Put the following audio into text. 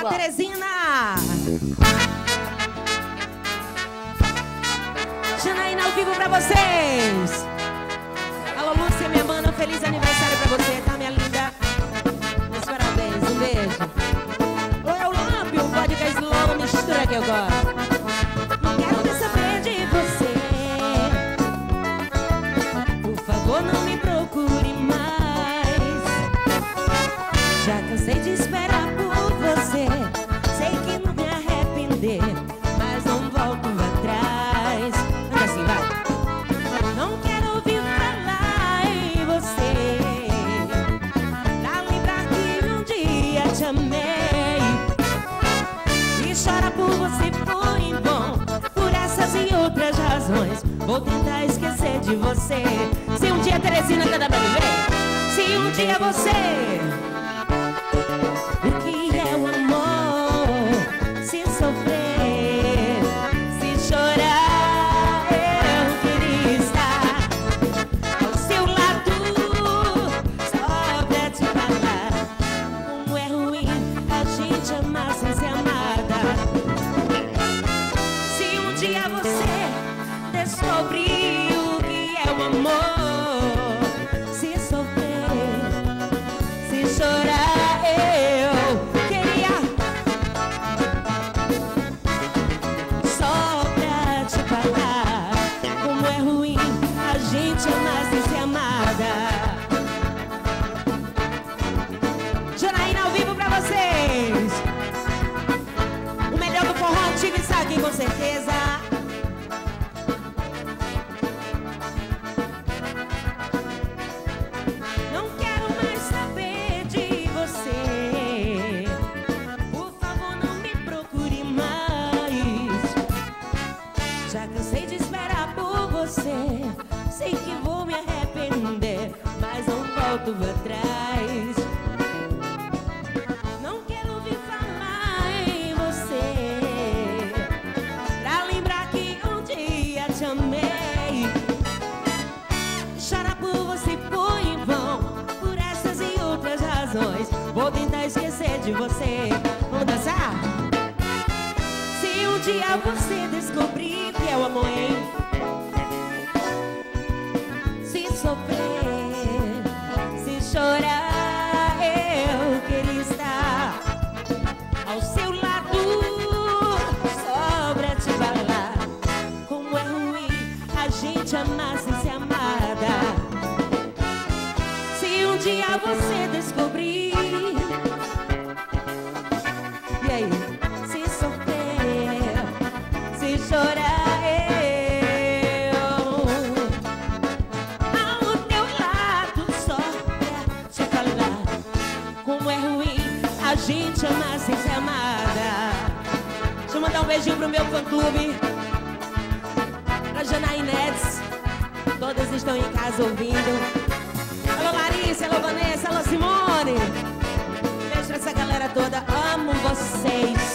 lá. Teresina. Janaína ao vivo pra vocês. Alô, Lúcia, minha mana, feliz aniversário pra você, tá, minha linda? Meus parabéns, um beijo. Ô, eu lambe o podcast logo, mistura que eu gosto. Não quero mais saber de você. Por favor, não me procure mais. Já cansei de esperar por você. Sei que não me arrepender, mas não volto atrás. Anda assim, vai. Não quero ouvir falar em você, pra lembrar que um dia te amei. E chorar por você foi bom, por essas e outras razões. Vou tentar esquecer de você. Se um dia Teresina canta pra viver, se um dia você, o que é o amor? Se sofrer, se chorar, eu queria estar ao seu lado, só pra te falar como é ruim a gente amar sem ser amada. Se um dia você descobrir o que é o amor, se sofrer, se chorar, eu queria só pra te falar como é ruim a gente amar sem ser amada. Janaína ao vivo pra vocês. O melhor do forró, Tive Saque, com certeza. Não quero mais saber de você. Por favor, não me procure mais. Já cansei de esperar por você. Sei que vou me arrepender, mas não volto atrás. Não quero ouvir falar em você, pra lembrar que um dia te amei. Chorar por você foi em vão, por essas e outras razões. Vou tentar esquecer de você. Vamos dançar? Se um dia você descobrir que é o amor, hein? Se sofrer, se chorar, eu queria estar ao seu lado, só pra te falar como é ruim a gente amar sem ser amada. Se um dia você descobrir, e aí? Se sofrer, se chorar, eu ao teu lado só pra te falar como é ruim a gente amar sem ser amada. Deixa eu mandar um beijinho pro meu fã-clube, pra Janainetes, todas estão em casa ouvindo. Alô Larissa, alô Vanessa, alô Simone. Beijo pra essa galera toda, amo vocês.